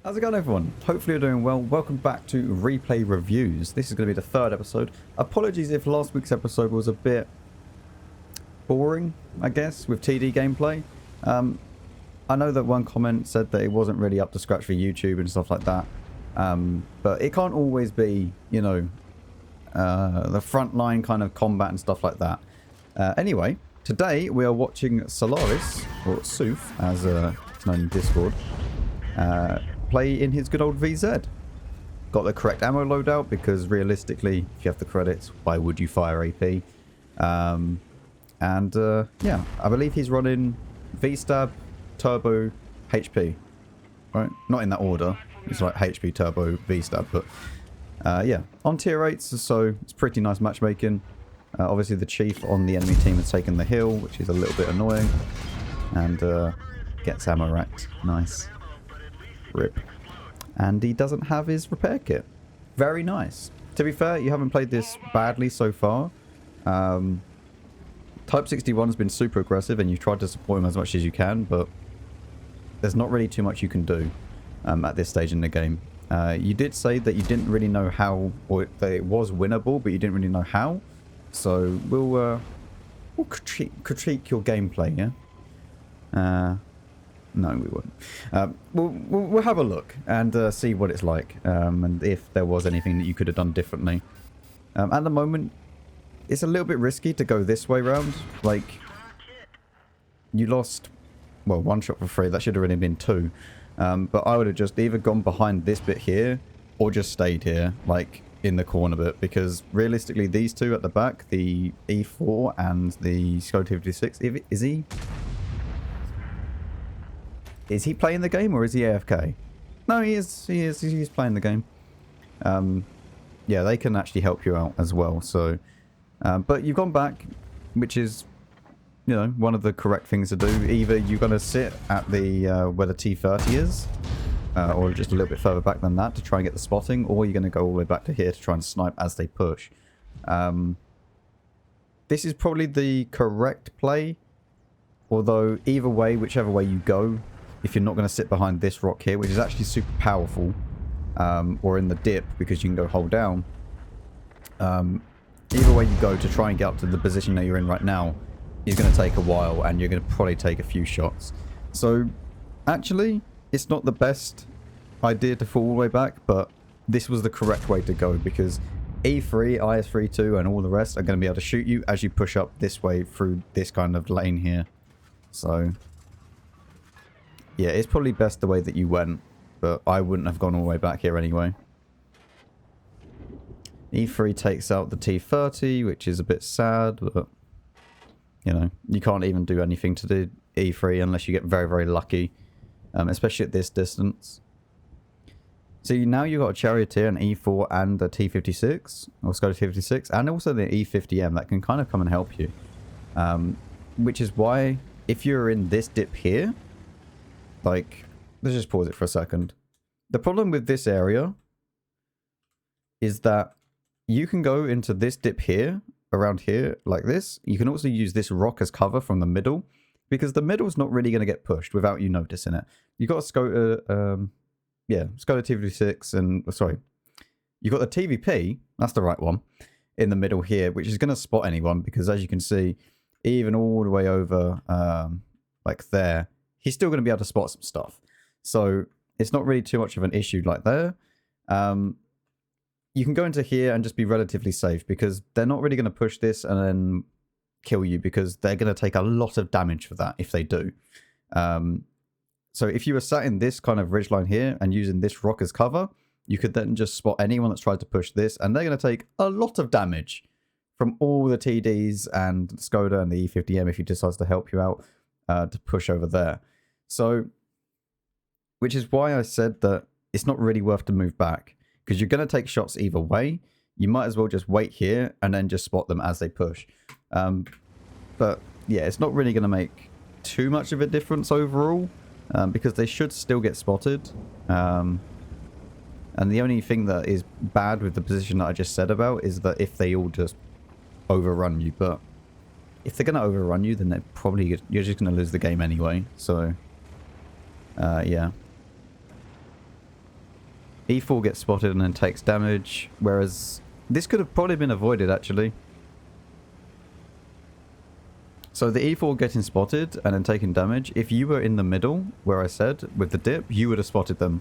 How's it going, everyone? Hopefully you're doing well. Welcome back to Replay Reviews. This is going to be the third episode. Apologies if last week's episode was a bit boring, I guess, with TD gameplay. I know that one comment said that it wasn't really up to scratch for YouTube and stuff like that. But it can't always be, you know, the frontline kind of combat and stuff like that. Anyway, today we are watching Solaris, or Soof, as it's known in Discord, play in his good old VZ. Got the correct ammo loadout because realistically, if you have the credits, why would you fire AP? Yeah, I believe he's running V-Stab, Turbo, HP. Right? Not in that order. It's like HP, Turbo, V-Stab, but yeah. On tier 8s, so it's pretty nice matchmaking. Obviously the Chief on the enemy team has taken the hill, which is a little bit annoying. And gets ammo racked. Nice. Rip. And he doesn't have his repair kit. Very nice. To be fair, you haven't played this badly so far. Type 61 has been super aggressive and you've tried to support him as much as you can, but there's not really too much you can do at this stage in the game. You did say that you didn't really know how, or that it was winnable, but you didn't really know how. So we'll critique your gameplay, yeah? No, we won't. We'll have a look and see what it's like, and if there was anything that you could have done differently. At the moment, it's a little bit risky to go this way round. Like, you lost, well, one shot for free. That should have really been two. But I would have just either gone behind this bit here or just stayed here, like in the corner bit, because realistically, these two at the back, the E4 and the Skoda 56, is he playing the game or is he AFK? No, he is. He's playing the game. Yeah, they can actually help you out as well. So, but you've gone back, which is, you know, one of the correct things to do. Either you're going to sit at the where the T30 is, or just a little bit further back than that to try and get the spotting, or you're going to go all the way back to here to try and snipe as they push. This is probably the correct play, although either way, whichever way you go, if you're not going to sit behind this rock here, which is actually super powerful, or in the dip because you can go hold down, either way you go to try and get up to the position that you're in right now is going to take a while and you're going to probably take a few shots. So actually it's not the best idea to fall all the way back, but this was the correct way to go because E3, IS-32 and all the rest are going to be able to shoot you as you push up this way through this kind of lane here. So yeah, it's probably best the way that you went, but I wouldn't have gone all the way back here anyway. E3 takes out the T30, which is a bit sad, but, you know, you can't even do anything to the E3 unless you get very, very lucky, especially at this distance. So now you've got a Charioteer, an E4, and a T56, or Skoda 56, and also the E50M that can kind of come and help you. Which is why, if you're in this dip here, like, let's just pause it for a second. The problem with this area is that you can go into this dip here, around here, like this. You can also use this rock as cover from the middle, because the middle's not really going to get pushed without you noticing it. You got a Skoda, Skoda T56, and, sorry, you got the TVP, that's the right one, in the middle here, which is going to spot anyone, because as you can see, even all the way over, like there, he's still going to be able to spot some stuff. So it's not really too much of an issue like there. You can go into here and just be relatively safe because they're not really going to push this and then kill you because they're going to take a lot of damage for that if they do. So if you were sat in this kind of ridgeline here and using this rock as cover, you could then just spot anyone that's tried to push this and they're going to take a lot of damage from all the TDs and Skoda and the E50M if he decides to help you out to push over there. So, which is why I said that it's not really worth to move back because you're going to take shots either way. You might as well just wait here and then just spot them as they push. But yeah, it's not really going to make too much of a difference overall because they should still get spotted. And the only thing that is bad with the position that I just said about is that if they all just overrun you, but if they're going to overrun you, then you're just going to lose the game anyway. So, yeah. E4 gets spotted and then takes damage, whereas this could have probably been avoided actually. So the E4 getting spotted and then taking damage, if you were in the middle, where I said, with the dip, you would have spotted them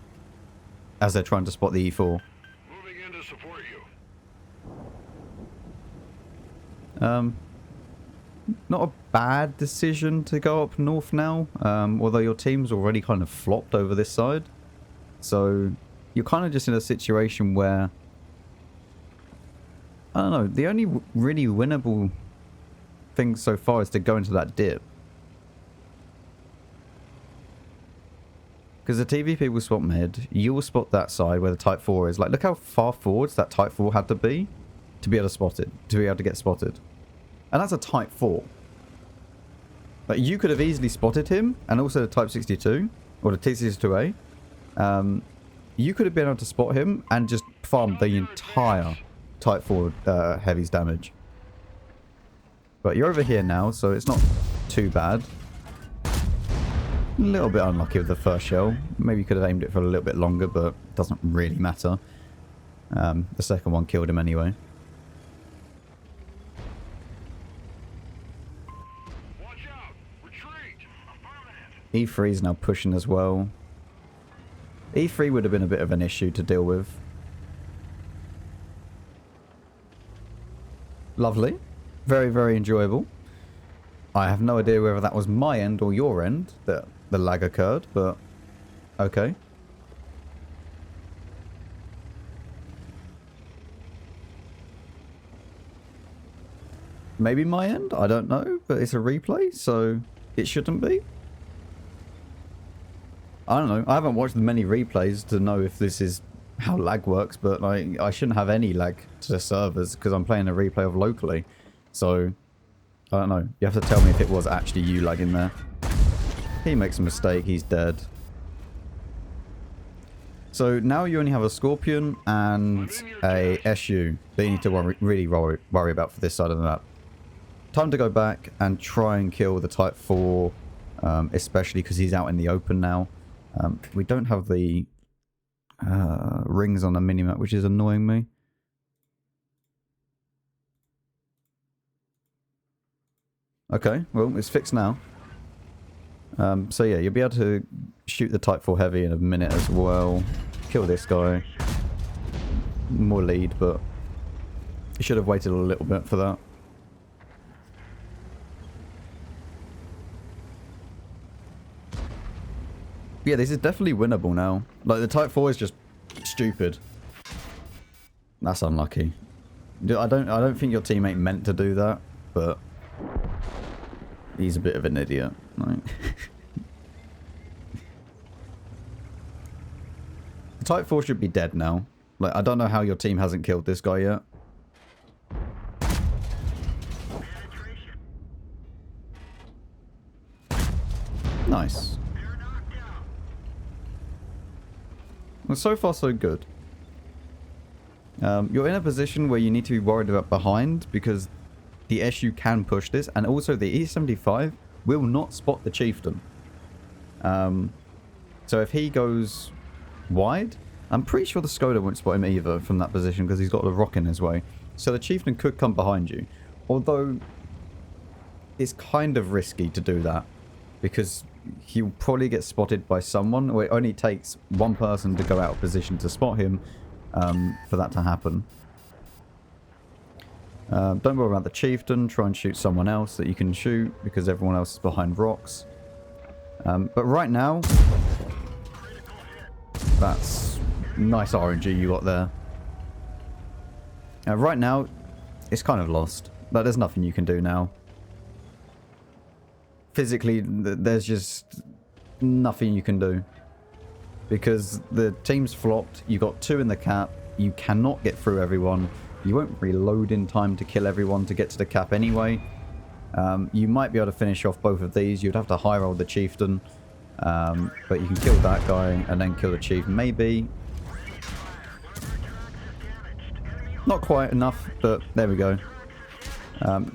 as they're trying to spot the E4. Moving in to support you. Not a bad decision to go up north now, although your team's already kind of flopped over this side. So you're kind of just in a situation where, I don't know, the only really winnable thing so far is to go into that dip. Because the TVP will spot mid, you will spot that side where the Type 4 is. Like, look how far forwards that Type 4 had to be able to spot it, to be able to get spotted. And that's a Type 4. Like, you could have easily spotted him, and also the Type 62, or the T62A. You could have been able to spot him and just farm the entire Type 4 heavy's damage. But you're over here now, so it's not too bad. A little bit unlucky with the first shell. Maybe you could have aimed it for a little bit longer, but it doesn't really matter. The second one killed him anyway. Watch out! Retreat! E3 is now pushing as well. E3 would have been a bit of an issue to deal with. Lovely. Very, very enjoyable. I have no idea whether that was my end or your end that the lag occurred, but okay. Maybe my end? I don't know, but it's a replay, so it shouldn't be. I don't know. I haven't watched many replays to know if this is how lag works, but like, I shouldn't have any lag to the servers because I'm playing a replay of locally. So, I don't know. You have to tell me if it was actually you lagging there. He makes a mistake. He's dead. So, now you only have a Scorpion and a SU that you need to really worry about for this side of the map. Time to go back and try and kill the Type 4, especially because he's out in the open now. We don't have the rings on the minimap, which is annoying me. Okay, well, it's fixed now. So yeah, you'll be able to shoot the Type 4 heavy in a minute as well. Kill this guy. More lead, but you should have waited a little bit for that. Yeah, this is definitely winnable now. Like, the Type 4 is just stupid. That's unlucky. I don't think your teammate meant to do that, but he's a bit of an idiot. Right? The Type 4 should be dead now. Like, I don't know how your team hasn't killed this guy yet. Nice. Well, so far so good. You're in a position where you need to be worried about behind because the SU can push this, and also the E75 will not spot the Chieftain. So if he goes wide, I'm pretty sure the Skoda won't spot him either from that position because he's got the rock in his way. So the Chieftain could come behind you, although it's kind of risky to do that because he'll probably get spotted by someone, or it only takes one person to go out of position to spot him for that to happen. Don't worry about the Chieftain. Try and shoot someone else that you can shoot because everyone else is behind rocks. But right now, that's nice RNG you got there. Right now, it's kind of lost. But there's nothing you can do now. Physically, there's just nothing you can do. Because the team's flopped. You got 2 in the cap. You cannot get through everyone. You won't reload in time to kill everyone to get to the cap anyway. You might be able to finish off both of these. You'd have to high roll the Chieftain. But you can kill that guy and then kill the Chief. Maybe. Not quite enough, but there we go.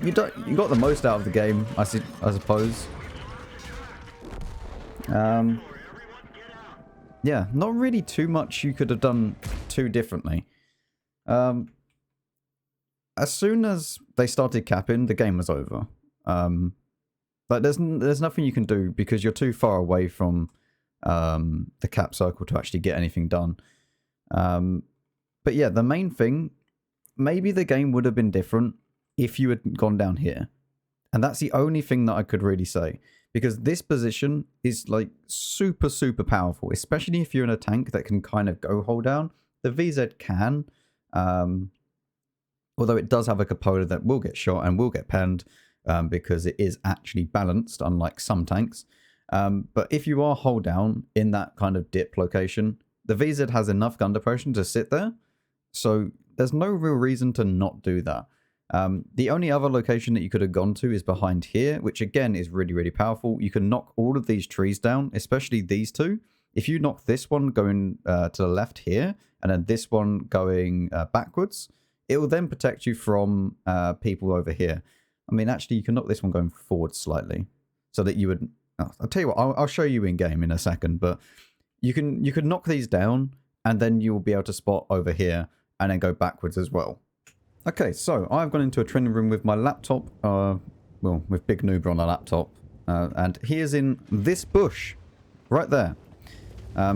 You got the most out of the game, I suppose. yeah, not really too much you could have done too differently. As soon as they started capping, the game was over. Like there's nothing you can do because you're too far away from the cap circle to actually get anything done. But yeah, the main thing, maybe the game would have been different if you had gone down here. And that's the only thing that I could really say. Because this position is like super, super powerful, especially if you're in a tank that can kind of go hold down. The VZ can, although it does have a cupola that will get shot and will get penned because it is actually balanced, unlike some tanks. But if you are hold down in that kind of dip location, the VZ has enough gun depression to sit there. So there's no real reason to not do that. The only other location that you could have gone to is behind here, which again is really, really powerful. You can knock all of these trees down, especially these two. If you knock this one going to the left here, and then this one going backwards, it will then protect you from people over here. I mean, actually, you can knock this one going forward slightly, so that you would... I'll tell you what, I'll show you in game in a second, but you can knock these down, and then you will be able to spot over here, and then go backwards as well. Okay, so I've gone into a training room with my laptop, well, with Big Noob on a laptop, and he is in this bush, right there.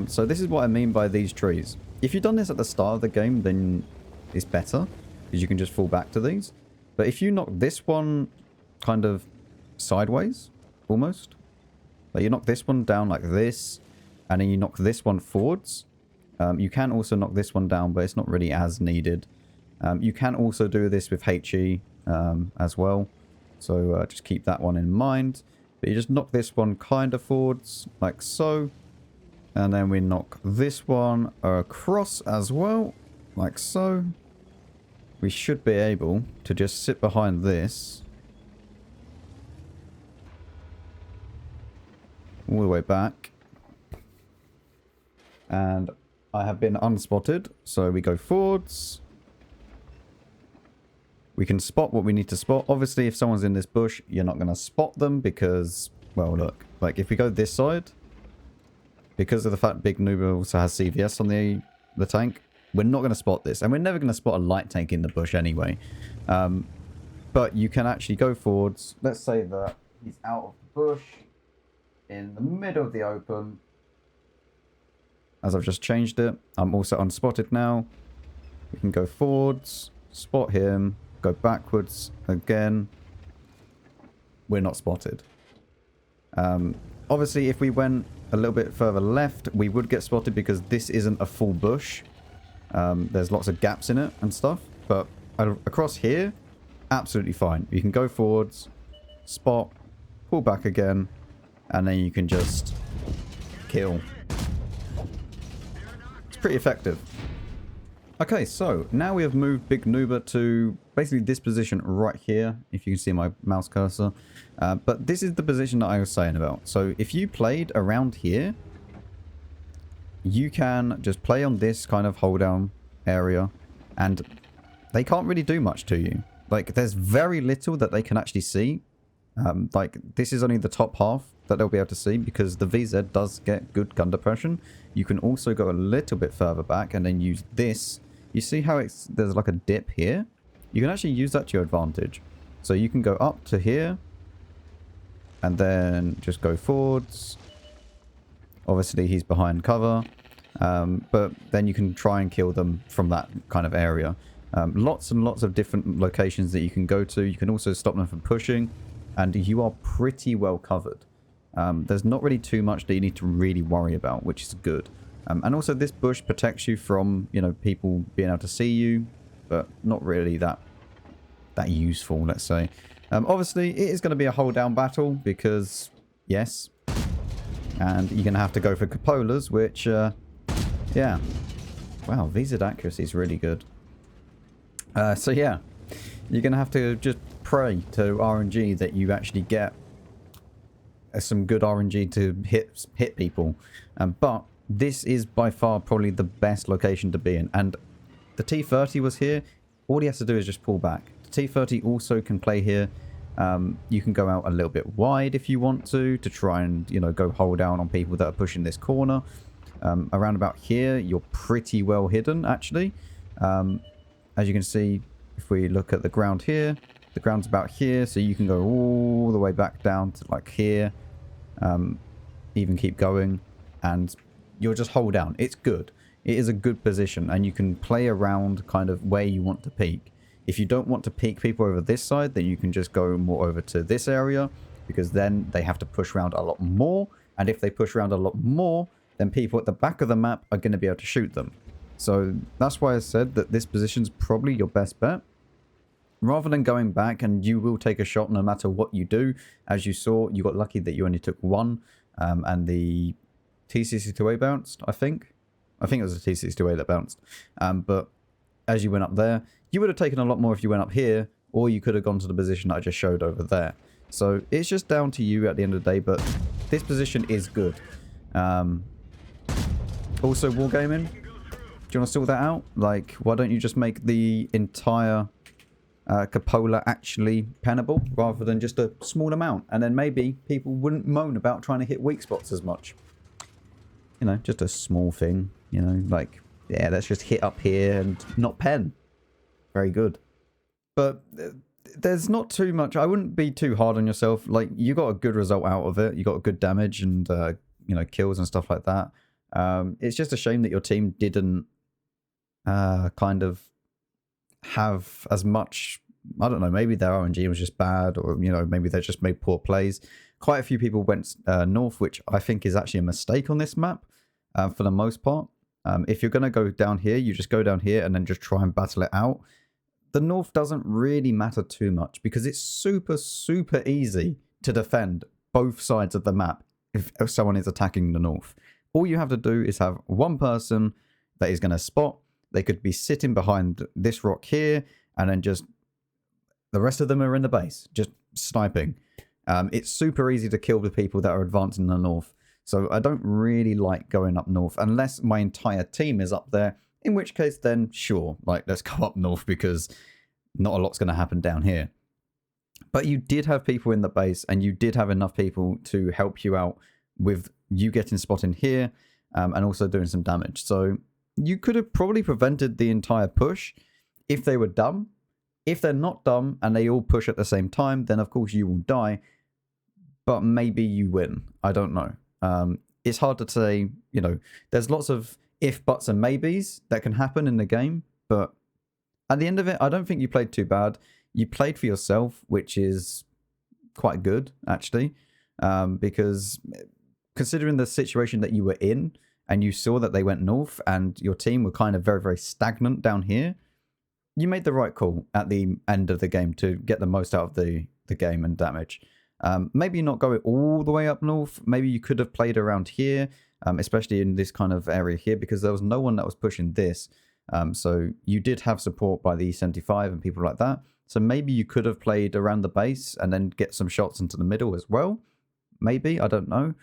So this is what I mean by these trees. If you've done this at the start of the game, then it's better, because you can just fall back to these. But if you knock this one kind of sideways, almost, like you knock this one down like this, and then you knock this one forwards, you can also knock this one down, but it's not really as needed. You can also do this with HE as well, so just keep that one in mind. But you just knock this one kind of forwards, like so, and then we knock this one across as well, like so. We should be able to just sit behind this all the way back, and I have been unspotted, so we go forwards. We can spot what we need to spot. Obviously, if someone's in this bush, you're not going to spot them because, well, look. Like, if we go this side, because of the fact Big Noob also has CVS on the tank, we're not going to spot this. And we're never going to spot a light tank in the bush anyway. But you can actually go forwards. Let's say that he's out of the bush, in the middle of the open. As I've just changed it, I'm also unspotted now. We can go forwards, spot him, go backwards again. We're not spotted. Obviously, if we went a little bit further left, we would get spotted because this isn't a full bush. There's lots of gaps in it and stuff. But across here, absolutely fine. You can go forwards, spot, pull back again, and then you can just kill. It's pretty effective. Okay, so now we have moved Big Noober to basically this position right here, if you can see my mouse cursor. But this is the position that I was saying about. So if you played around here, you can just play on this kind of hold down area, and they can't really do much to you. Like, there's very little that they can actually see. Like, this is only the top half that they'll be able to see because the VZ does get good gun depression. You can also go a little bit further back and then use this. You see how there's like a dip here? You can actually use that to your advantage. So you can go up to here and then just go forwards. Obviously, he's behind cover. But then you can try and kill them from that kind of area. Lots and lots of different locations that you can go to. You can also stop them from pushing. And you are pretty well covered. There's not really too much that you need to really worry about, which is good. And also this bush protects you from, you know, people being able to see you, but not really that useful, let's say. Obviously, it is going to be a hold down battle because, yes. And you're going to have to go for cupolas, which, yeah. Wow, VZ accuracy is really good. So, yeah. You're going to have to just pray to RNG that you actually get some good RNG to hit people. But this is by far probably the best location to be in. And the T30 was here. All he has to do is just pull back. The T30 also can play here. You can go out a little bit wide if you want to try and, you know, go hold down on people that are pushing this corner. Around about here, you're pretty well hidden, actually. As you can see, if we look at the ground here, the ground's about here, so you can go all the way back down to like here. Even keep going, and you'll just hold down. It's good. It is a good position, and you can play around kind of where you want to peek. If you don't want to peek people over this side, then you can just go more over to this area, because then they have to push around a lot more, and if they push around a lot more, then people at the back of the map are going to be able to shoot them. So that's why I said that this position's probably your best bet. Rather than going back, and you will take a shot no matter what you do. As you saw, you got lucky that you only took one, and the T62A bounced, I think. I think it was a T62A that bounced. But as you went up there, you would have taken a lot more if you went up here, or you could have gone to the position that I just showed over there. So it's just down to you at the end of the day, but this position is good. Also, Wargaming, do you want to sort that out? Like, why don't you just make the entire cupola actually pennable rather than just a small amount, and then maybe people wouldn't moan about trying to hit weak spots as much. You know, just a small thing, you know, like, yeah, let's just hit up here and not pen. Very good. But there's not too much. I wouldn't be too hard on yourself. Like, you got a good result out of it. You got good damage and you know, kills and stuff like that. It's just a shame that your team didn't kind of have as much. I don't know, maybe their RNG was just bad, or, you know, maybe they just made poor plays. Quite a few people went north, which I think is actually a mistake on this map for the most part. If you're going to go down here, you just go down here and then just try and battle it out. The north doesn't really matter too much because it's super, super easy to defend both sides of the map if someone is attacking the north. All you have to do is have one person that is going to spot. They could be sitting behind this rock here, and then just the rest of them are in the base, just sniping. It's super easy to kill the people that are advancing in the north. So I don't really like going up north unless my entire team is up there, in which case then sure, like, let's go up north because not a lot's going to happen down here. But you did have people in the base, and you did have enough people to help you out with you getting spotted here, and also doing some damage. So you could have probably prevented the entire push if they were dumb. If they're not dumb and they all push at the same time, then of course you will die. But maybe you win. I don't know. It's hard to say, you know, there's lots of if, buts, and maybes that can happen in the game. But at the end of it, I don't think you played too bad. You played for yourself, which is quite good, actually. Because considering the situation that you were in, and you saw that they went north, and your team were kind of very, very stagnant down here, you made the right call at the end of the game to get the most out of the game and damage. Maybe not go all the way up north. Maybe you could have played around here, especially in this kind of area here, because there was no one that was pushing this. So you did have support by the E75 and people like that. So maybe you could have played around the base and then get some shots into the middle as well. Maybe, I don't know.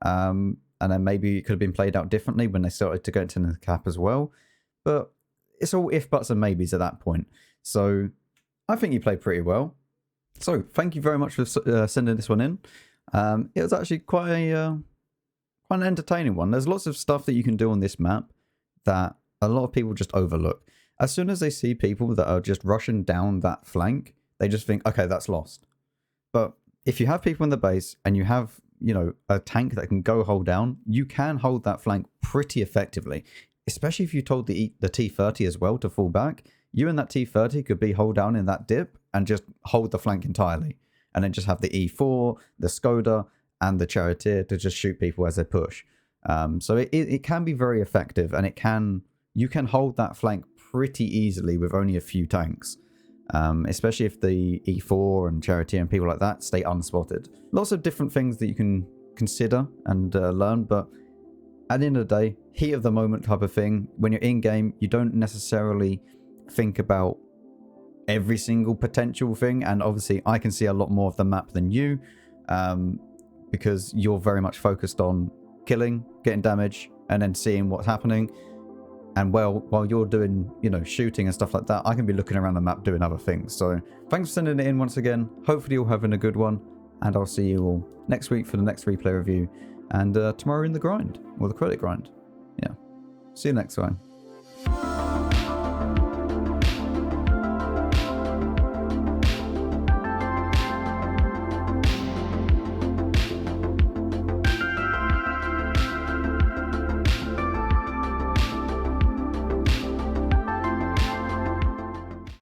And then maybe it could have been played out differently when they started to go into the cap as well. But it's all if, buts, and maybes at that point. So I think you played pretty well. So thank you very much for sending this one in. It was actually quite an entertaining one. There's lots of stuff that you can do on this map that a lot of people just overlook. As soon as they see people that are just rushing down that flank, they just think, okay, that's lost. But if you have people in the base and you have, you know, a tank that can go hold down, you can hold that flank pretty effectively. Especially if you told the T30 as well to fall back. You and that T30 could be hold down in that dip and just hold the flank entirely. And then just have the E4, the Skoda, and the Charioteer to just shoot people as they push. So it can be very effective, and you can hold that flank pretty easily with only a few tanks. Especially if the E4 and Charioteer and people like that stay unspotted. Lots of different things that you can consider and learn, but at the end of the day, heat of the moment type of thing. When you're in game, you don't necessarily think about every single potential thing, and obviously I can see a lot more of the map than you, because you're very much focused on killing, getting damage, and then seeing what's happening. And while you're doing, you know, shooting and stuff like that, I can be looking around the map doing other things. So thanks for sending it in once again. Hopefully you're having a good one, and I'll see you all next week for the next replay review, and tomorrow in the grind, or the credit grind. Yeah. See you next time.